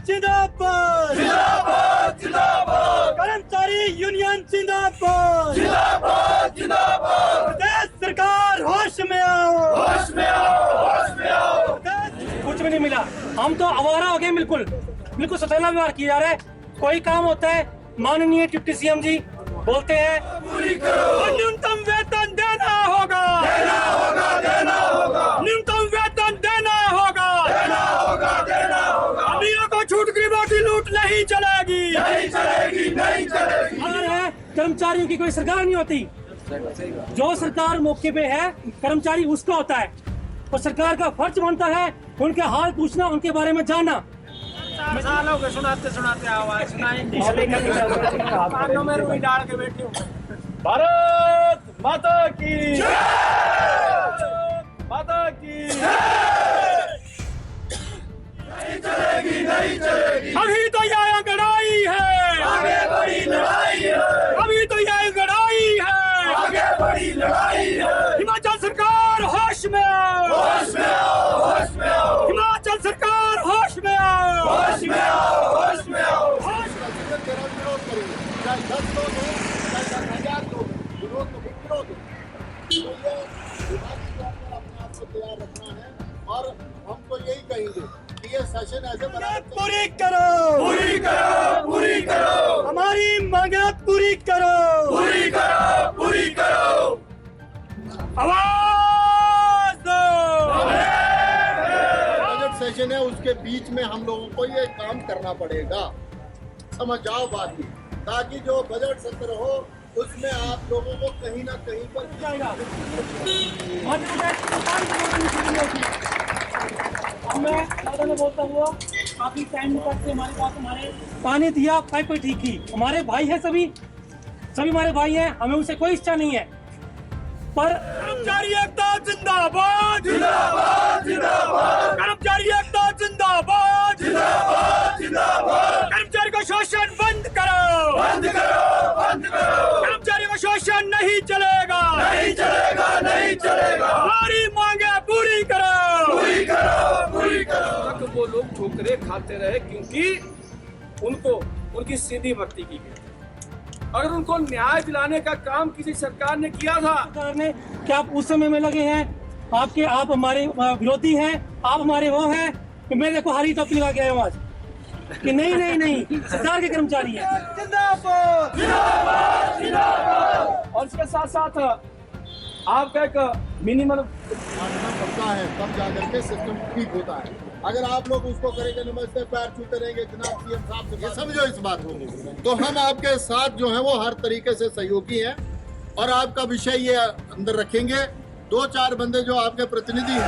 जिंदाबाद जिंदाबाद जिंदाबाद कर्मचारी यूनियन जिंदाबाद जिंदाबाद जिंदाबाद प्रदेश सरकार होश में आओ होश में आओ होश में आओ। कुछ भी नहीं मिला, हम तो आवारा हो गए, बिल्कुल बिल्कुल सौतेला व्यवहार किया जा रहा है। कोई काम होता है माननीय डिप्टी सीएम जी बोलते हैं पूरी करो, न्यूनतम वेतन देना होगा, देना होगा देना होगा न्यूनतम वेतन देना होगा, देना होगा देना होगा। अमीरों को छूट गरीबों की लूट नहीं चलेगी, नहीं चलेगी नहीं चलेगी। अगर है कर्मचारियों की कोई सरकार नहीं होती, जो सरकार मौके पे है कर्मचारी उसका होता है और सरकार का फर्ज बनता है उनके हाल पूछना, उनके बारे में जानना। सालों के सुनाते सुनाते आवाज सुनाई कानों में रुई डाल के बैठी हूँ। भारत माता की माता की नहीं चलेगी नहीं चलेगी। अभी तो ये अंगड़ाई है, आगे बड़ी लड़ाई है, अभी तो ये अंगड़ाई है, आगे बड़ी लड़ाई है। हिमाचल सरकार होश में आओ, होश में आओ होश में आओ, हिमाचल सरकार होश में आओ, होश में आओ होश में आओ। तेरा विरोध करेंगे, चाहे 10 लोग हो चाहे 10,000 लोग हो, विरोध तो विरोध है। तो ये विभाग को अपने आप को तैयार रखना है और हम तो यही कहेंगे कि ये सेशन ऐसे बना पूरी करो, पूरी करो पूरी करो, हमारी मांगे पूरी करो, पूरी करो पूरी करो। आवाज दो। बजट सेशन है, उसके बीच में हम लोगों को ये काम करना पड़ेगा। समझ जाओ बात की, ताकि जो बजट सत्र हो उसमें आप लोगों को कहीं ना कहीं पर जाएगा। मध्य प्रदेश की सरकार की मांग पूरी होगी। अब मैं ज्यादा में बोलता हुआ काफी टाइम तक से हमारे पास हमारे पानी दिया, पाइप ठीक की, हमारे भाई है, सभी हमारे भाई हैं, हमें उनसे कोई इच्छा नहीं है। पर कर्मचारी एकता जिंदाबाद, जिंदाबाद जिंदाबाद कर्मचारी एकता जिंदाबाद, जिंदाबाद जिंदाबाद। कर्मचारी का शोषण बंद करो, बंद करो बंद करो, कर्मचारी का शोषण नहीं चलेगा, नहीं चलेगा नहीं चलेगा। हमारी मांगे पूरी करो, पूरी करो पूरी करो। तक वो लोग ठोकरे खाते रहे क्योंकि उनको उनकी सीधी भर्ती की गई। अगर उनको न्याय दिलाने का काम किसी सरकार ने किया था, सरकार ने, क्या आप उस समय में लगे हैं? आप हमारे विरोधी हैं, आप हमारे वो हैं कि मैं देखो हरी टोपी लगा के आया हूँ आज कि नहीं नहीं नहीं सरकार के कर्मचारी हैं। जिंदाबाद जिंदाबाद जिंदाबाद। और इसके साथ साथ आपका एक मिनिमम मानना पड़ता है, तब जाकर के सिस्टम ठीक होता है। अगर आप लोग उसको करेंगे, नमस्ते पैर छूते रहेंगे, जनाब सीएम साहब से, ये समझो इस बात को, तो हम आपके साथ जो है वो हर तरीके से सहयोगी हैं और आपका विषय ये अंदर रखेंगे। 2-4 बंदे जो आपके प्रतिनिधि हैं,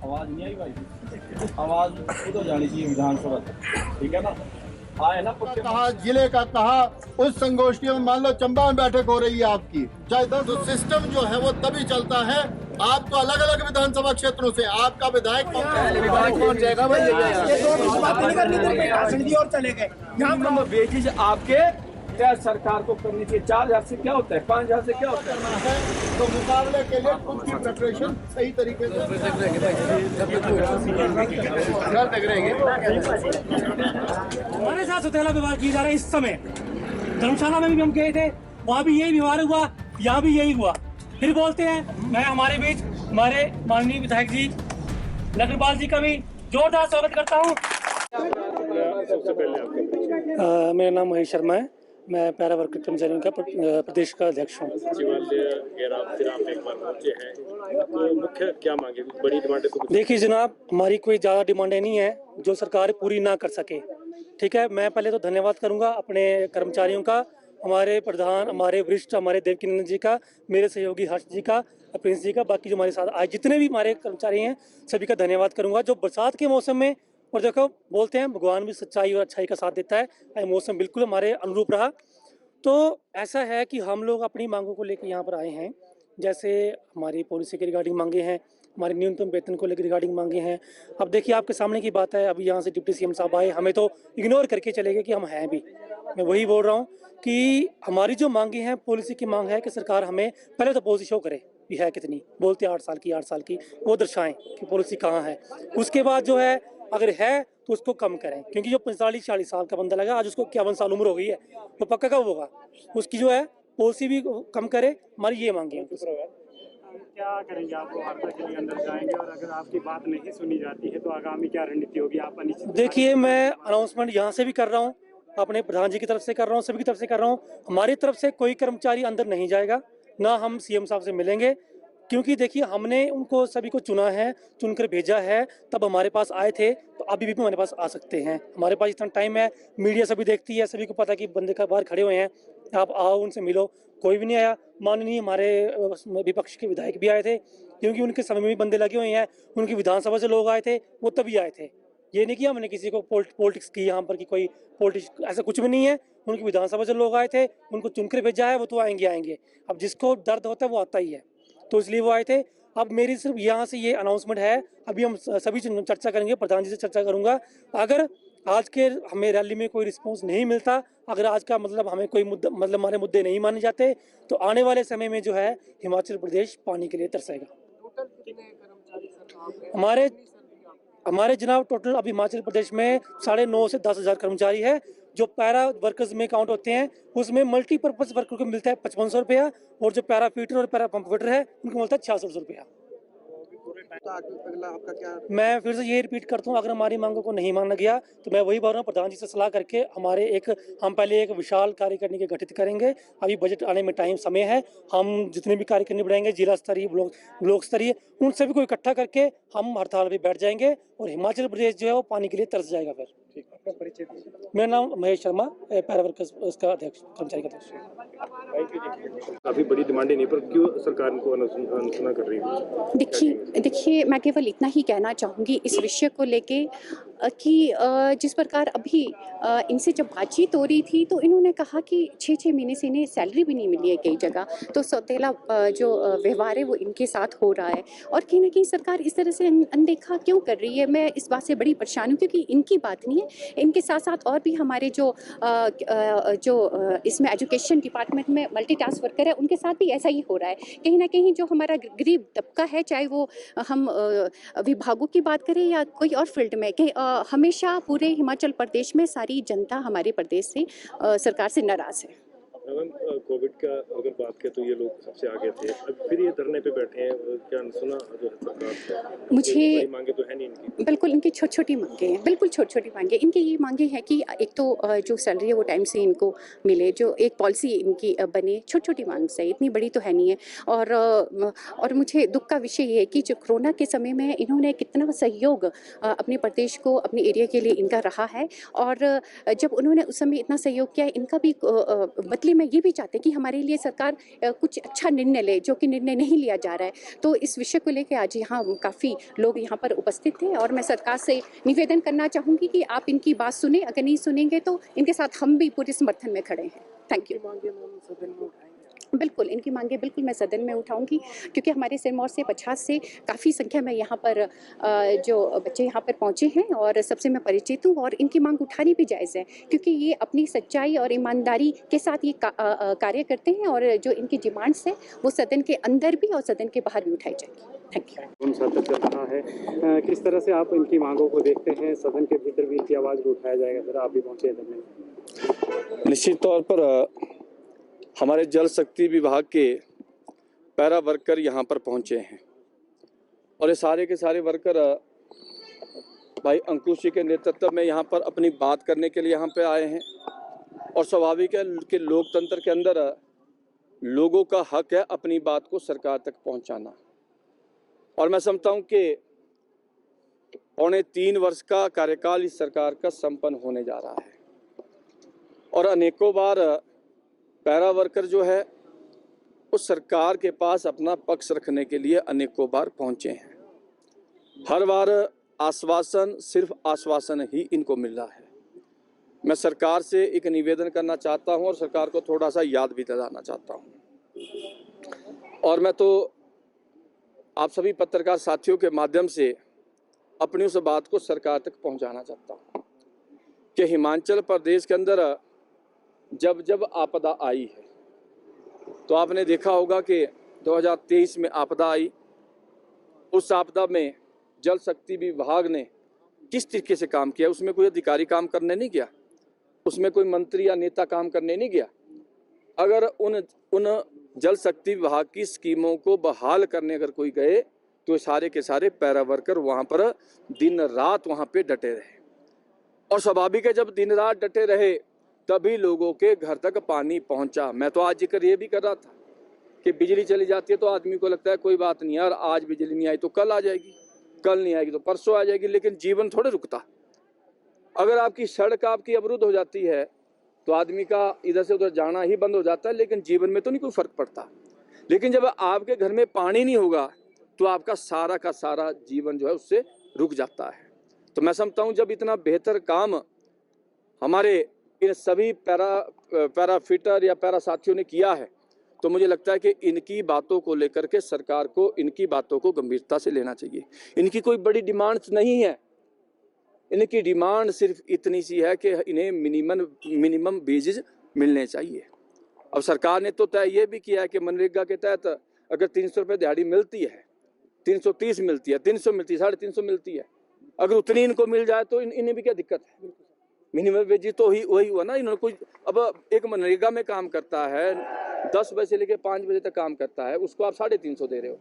आवाज नहीं आई भाई, आवाज उधर जानी चाहिए विधानसभा तक, ठीक है ना? आए ना कहा जिले का कहा, उस संगोष्ठी में मान लो चंबा में बैठक हो रही है आपकी, चाहे तो सिस्टम जो है वो तभी चलता है। आप तो अलग अलग विधानसभा क्षेत्रों से, आपका विधायक कौन जाएगा भाई? और चले गए मिनिमम वेजेज आपके क्या सरकार को करनी चाहिए? 4,000 से क्या होता है, 5,000 से क्या होता है? तो मुकाबले के लिए खुद की प्रिपरेशन सही तरीके से हमारे साथ सौतेला व्यवहार किया जा रहा है इस समय। धर्मशाला में भी हम गए थे, वहाँ भी यही व्यवहार हुआ, यहाँ भी यही हुआ। फिर बोलते हैं, मैं हमारे बीच हमारे माननीय विधायक जी लखनपाल जी का भी जोरदार स्वागत करता हूँ। मेरा नाम महेश शर्मा है, मैं पैरा वर्कर कर्मचारियों का प्रदेश का अध्यक्ष हूँ। तो मुख्य क्या मांगे, बड़ी डिमांड है? देखिए जनाब, हमारी कोई ज़्यादा डिमांडें नहीं है जो सरकार पूरी ना कर सके, ठीक है। मैं पहले तो धन्यवाद करूंगा अपने कर्मचारियों का, हमारे प्रधान, हमारे वरिष्ठ, हमारे देवकीनंदन जी का, मेरे सहयोगी हर्ष जी का, प्रिंस जी का, बाकी जो हमारे साथ आज जितने भी हमारे कर्मचारी हैं सभी का धन्यवाद करूंगा। जो बरसात के मौसम में, और देखो बोलते हैं भगवान भी सच्चाई और अच्छाई का साथ देता है, ये मौसम बिल्कुल हमारे अनुरूप रहा। तो ऐसा है कि हम लोग अपनी मांगों को लेकर यहाँ पर आए हैं, जैसे हमारी पॉलिसी के रिगार्डिंग मांगे हैं, हमारे न्यूनतम वेतन को लेकर रिगार्डिंग मांगे हैं। अब देखिए आपके सामने की बात है, अभी यहाँ से डिप्टी सीएम साहब आए, हमें तो इग्नोर करके चले गए कि हम हैं भी। मैं वही बोल रहा हूँ कि हमारी जो मांगे हैं, पॉलिसी की मांग है कि सरकार हमें पहले तो पॉलिसी शो करे कि है कितनी, बोलते 8 साल की वो दर्शाएं कि पॉलिसी कहाँ है। उसके बाद जो है अगर है तो उसको कम करें, क्योंकि जो 45-40 साल का बंदा लगा, आज उसको 51 साल उम्र हो गई है, तो पक्का कब होगा? उसकी जो है पॉलिसी भी कम करे, हमारी ये मांगे हैं। क्या करेंगे? आप वार्ता के लिए अंदर जाएंगे और अगर आपकी बात नहीं सुनी जाती है तो आगामी क्या रणनीति होगी? आप अनिश्चित देखिए, मैं अनाउंसमेंट यहाँ से भी कर रहा हूँ, अपने प्रधान जी की तरफ से कर रहा हूँ, सभी की तरफ से कर रहा हूँ। हमारी तरफ से कोई कर्मचारी अंदर नहीं जाएगा, ना हम सीएम साहब से मिलेंगे, क्योंकि देखिए हमने उनको सभी को चुना है, चुनकर भेजा है, तब हमारे पास आए थे, तो अभी भी हमारे पास आ सकते हैं। हमारे पास इतना टाइम है, मीडिया सभी देखती है, सभी को पता है कि बंदे का बाहर खड़े हुए हैं, आप आओ उनसे मिलो। कोई भी नहीं आया। माननीय हमारे विपक्ष के विधायक भी आए थे, क्योंकि उनके समय में भी बंदे लगे हुए हैं, उनकी विधानसभा से लोग आए थे, वो तभी आए थे। ये नहीं कि हमने किसी को पॉलिटिक्स की यहाँ पर कि कोई पॉलिटिक्स, ऐसा कुछ भी नहीं है। उनकी विधानसभा से लोग आए थे, उनको चुनकर भेजा है, वो तो आएंगे। अब जिसको दर्द होता है वो आता ही है, तो इसलिए वो आए थे। अब मेरी सिर्फ यहाँ से ये अनाउंसमेंट है, अभी हम सभी चर्चा करेंगे, प्रधान जी से चर्चा करूँगा। अगर आज के हमें रैली में कोई रिस्पांस नहीं मिलता, अगर आज का मतलब हमें कोई मुद्दा, मतलब हमारे मुद्दे नहीं माने जाते, तो आने वाले समय में जो है हिमाचल प्रदेश पानी के लिए तरसेगा। हमारे जनाब टोटल अभी हिमाचल प्रदेश में 9,500 से 10,000 कर्मचारी है, जो पैरा वर्कर्स में काउंट होते हैं। उसमें मल्टीपर्पज़ वर्कर को मिलता है 5500 रुपया, और जो पैरा फीटर और पैरा पंप फिटर है उनको मिलता है 600 रुपया। मैं फिर से ये रिपीट करता हूँ, अगर हमारी मांगों को नहीं माना गया तो मैं वही बोल रहा हूँ, प्रधान जी से सलाह करके हम पहले एक विशाल कार्यकारिणी के गठित करेंगे। अभी बजट आने में समय है, हम जितने भी कार्यकारिणी बढ़ाएंगे, जिला स्तरीय, ब्लॉक स्तरीय, उन सभी को इकट्ठा करके हम हड़ताल पे बैठ जाएंगे और हिमाचल प्रदेश जो है वो पानी के लिए तरस जाएगा। फिर मेरा नाम महेश शर्मा, पैरा वर्कर्स उसका अध्यक्ष, कर्मचारी का अध्यक्ष। काफी बड़ी डिमांड नहीं, पर क्यों सरकार इनको अनसुना कर रही है? देखिए मैं केवल इतना ही कहना चाहूँगी इस विषय को लेके कि जिस प्रकार अभी इनसे जब बातचीत हो रही थी तो इन्होंने कहा कि 6-6 महीने से इन्हें सैलरी भी नहीं मिली है कई जगह, तो सौतेला जो व्यवहार है वो इनके साथ हो रहा है। और कहीं ना कहीं सरकार इस तरह से अनदेखा क्यों कर रही है, मैं इस बात से बड़ी परेशान हूँ, क्योंकि इनकी बात नहीं है, इनके साथ साथ और भी हमारे जो इसमें एजुकेशन डिपार्टमेंट में मल्टीटास्क वर्कर है, उनके साथ भी ऐसा ही हो रहा है। कहीं ना कहीं जो हमारा गरीब तबका है, चाहे वो हम विभागों की बात करें या कोई और फील्ड में, हमेशा पूरे हिमाचल प्रदेश में सारी जनता हमारे प्रदेश से सरकार से नाराज है। कोविड का अगर बात करें तो ये लोग सबसे आगे थे, अब फिर ये धरने पे बैठे हैं, क्या अनसुना जो है सरकार? मुझे मांगे तो है नहीं इनकी, बिल्कुल इनकी छोटी मांगे हैं, बिल्कुल छोटी मांगे। इनकी ये मांगे हैं कि एक तो जो सैलरी है वो टाइम से इनको मिले, जो एक पॉलिसी इनकी बने, छोटी मांग से, इतनी बड़ी तो है नहीं है। और मुझे दुख का विषय ये है कि जो कोरोना के समय में इन्होंने कितना सहयोग अपने प्रदेश को, अपने एरिया के लिए इनका रहा है, और जब उन्होंने उस समय इतना सहयोग किया, इनका भी बदले में ये भी चाहते कि हमारे लिए सरकार कुछ अच्छा निर्णय ले, जो कि निर्णय नहीं लिया जा रहा है। तो इस विषय को लेकर आज यहाँ काफ़ी लोग यहाँ पर उपस्थित थे, और मैं सरकार से निवेदन करना चाहूँगी कि आप इनकी बात सुने, अगर नहीं सुनेंगे तो इनके साथ हम भी पूरे समर्थन में खड़े हैं। Thank you. बिल्कुल इनकी मांगे बिल्कुल मैं सदन में उठाऊंगी, क्योंकि हमारे सिरमौर से 50 से काफ़ी संख्या में यहाँ पर जो बच्चे यहाँ पर पहुँचे हैं और सबसे मैं परिचित हूँ, और इनकी मांग उठानी भी जायज़ है, क्योंकि ये अपनी सच्चाई और ईमानदारी के साथ ये कार्य करते हैं, और जो इनकी डिमांड्स हैं वो सदन के अंदर भी और सदन के बाहर भी उठाई जाएगी। Thank you. कौन सा चल रहा है, किस तरह से आप इनकी मांगों को देखते हैं? सदन के भीतर भी इनकी आवाज़ को उठाया जाएगा? जरा आप भी पहुँचे हैं धरने में। निश्चित तौर पर हमारे जल शक्ति विभाग के पैरा वर्कर यहाँ पर पहुँचे हैं, और ये सारे के सारे वर्कर भाई अंकुश जी के नेतृत्व में यहाँ पर अपनी बात करने के लिए यहाँ पे आए हैं। और स्वाभाविक है कि लोकतंत्र के अंदर लोगों का हक है अपनी बात को सरकार तक पहुँचाना, और मैं समझता हूँ कि 3.25 वर्ष का कार्यकाल इस सरकार का संपन्न होने जा रहा है, और अनेकों बार पैरा वर्कर जो है उस सरकार के पास अपना पक्ष रखने के लिए अनेकों बार पहुंचे हैं। हर बार आश्वासन, सिर्फ आश्वासन ही इनको मिल रहा है। मैं सरकार से एक निवेदन करना चाहता हूं और सरकार को थोड़ा सा याद भी दिलाना चाहता हूं, और मैं तो आप सभी पत्रकार साथियों के माध्यम से अपनी उस बात को सरकार तक पहुंचाना चाहता हूं कि हिमाचल प्रदेश के अंदर जब जब आपदा आई है, तो आपने देखा होगा कि 2023 में आपदा आई। उस आपदा में जल शक्ति विभाग ने किस तरीके से काम किया, उसमें कोई अधिकारी काम करने नहीं गया, उसमें कोई मंत्री या नेता काम करने नहीं गया। अगर उन जल शक्ति विभाग की स्कीमों को बहाल करने अगर कोई गए तो सारे के सारे पैरा वर्कर वहाँ पर दिन रात वहाँ पे डटे रहे। और स्वाभाविक है, जब दिन रात डटे रहे तभी लोगों के घर तक पानी पहुँचा। मैं तो आज जिक्र ये भी कर रहा था कि बिजली चली जाती है तो आदमी को लगता है कोई बात नहीं यार, आज बिजली नहीं आई तो कल आ जाएगी, कल नहीं आएगी तो परसों आ जाएगी, लेकिन जीवन थोड़े रुकता। अगर आपकी सड़क आपकी अवरुद्ध हो जाती है तो आदमी का इधर से उधर जाना ही बंद हो जाता है, लेकिन जीवन में तो नहीं कोई फर्क पड़ता। लेकिन जब आपके घर में पानी नहीं होगा तो आपका सारा का सारा जीवन जो है उससे रुक जाता है। तो मैं समझता हूँ जब इतना बेहतर काम हमारे इन सभी पैरा फिटर या पैरा साथियों ने किया है तो मुझे लगता है कि इनकी बातों को लेकर के सरकार को इनकी बातों को गंभीरता से लेना चाहिए। इनकी कोई बड़ी डिमांड्स नहीं है, इनकी डिमांड सिर्फ इतनी सी है कि इन्हें मिनिमम वेजेज मिलने चाहिए। अब सरकार ने तो तय ये भी किया है कि मनरेगा के तहत अगर 300 रुपये दिहाड़ी मिलती है, 330 मिलती है, 300 मिलती है, 350 मिलती है, अगर उतनी इनको मिल जाए तो इन्हें भी क्या दिक्कत है। मिनिमम वेज तो वही हुआ ना। इन्होंने कोई अब एक मनरेगा में काम करता है 10 बजे से लेकर 5 बजे तक काम करता है, उसको आप 350 दे रहे हो,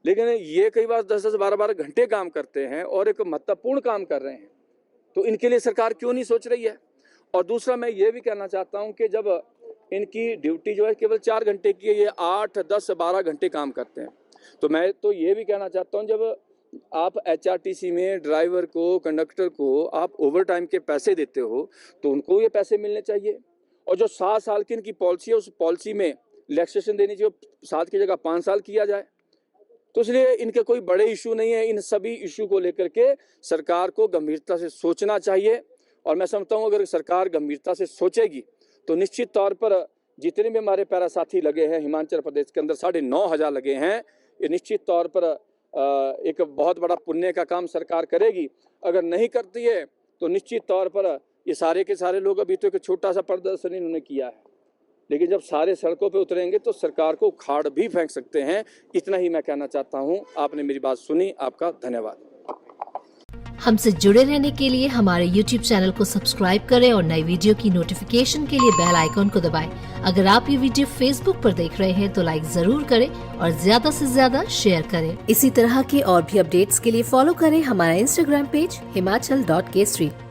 लेकिन ये कई बार 10-10, 12-12 घंटे काम करते हैं और एक महत्वपूर्ण काम कर रहे हैं, तो इनके लिए सरकार क्यों नहीं सोच रही है। और दूसरा मैं ये भी कहना चाहता हूँ कि जब इनकी ड्यूटी जो है केवल 4 घंटे की है, ये 8, 10, 12 घंटे काम करते हैं, तो मैं तो ये भी कहना चाहता हूँ जब आप HRTC में ड्राइवर को, कंडक्टर को आप ओवर टाइम के पैसे देते हो तो उनको ये पैसे मिलने चाहिए। और जो 7 साल की इनकी पॉलिसी है उस पॉलिसी में रिलैक्सेशन देनी चाहिए, 7 की जगह 5 साल किया जाए। तो इसलिए इनके कोई बड़े इशू नहीं है। इन सभी इशू को लेकर के सरकार को गंभीरता से सोचना चाहिए और मैं समझता हूँ अगर सरकार गंभीरता से सोचेगी तो निश्चित तौर पर जितने भी हमारे पैरा साथी लगे हैं हिमाचल प्रदेश के अंदर 9,500 लगे हैं, ये निश्चित तौर पर एक बहुत बड़ा पुण्य का काम सरकार करेगी। अगर नहीं करती है तो निश्चित तौर पर ये सारे के सारे लोग, अभी तो एक छोटा सा प्रदर्शन इन्होंने किया है, लेकिन जब सारे सड़कों पे उतरेंगे तो सरकार को उखाड़ भी फेंक सकते हैं। इतना ही मैं कहना चाहता हूं। आपने मेरी बात सुनी, आपका धन्यवाद। हमसे जुड़े रहने के लिए हमारे YouTube चैनल को सब्सक्राइब करें और नई वीडियो की नोटिफिकेशन के लिए बेल आइकॉन को दबाएं। अगर आप ये वीडियो Facebook पर देख रहे हैं तो लाइक जरूर करें और ज्यादा से ज्यादा शेयर करें। इसी तरह के और भी अपडेट्स के लिए फॉलो करें हमारा Instagram पेज himachal.k street।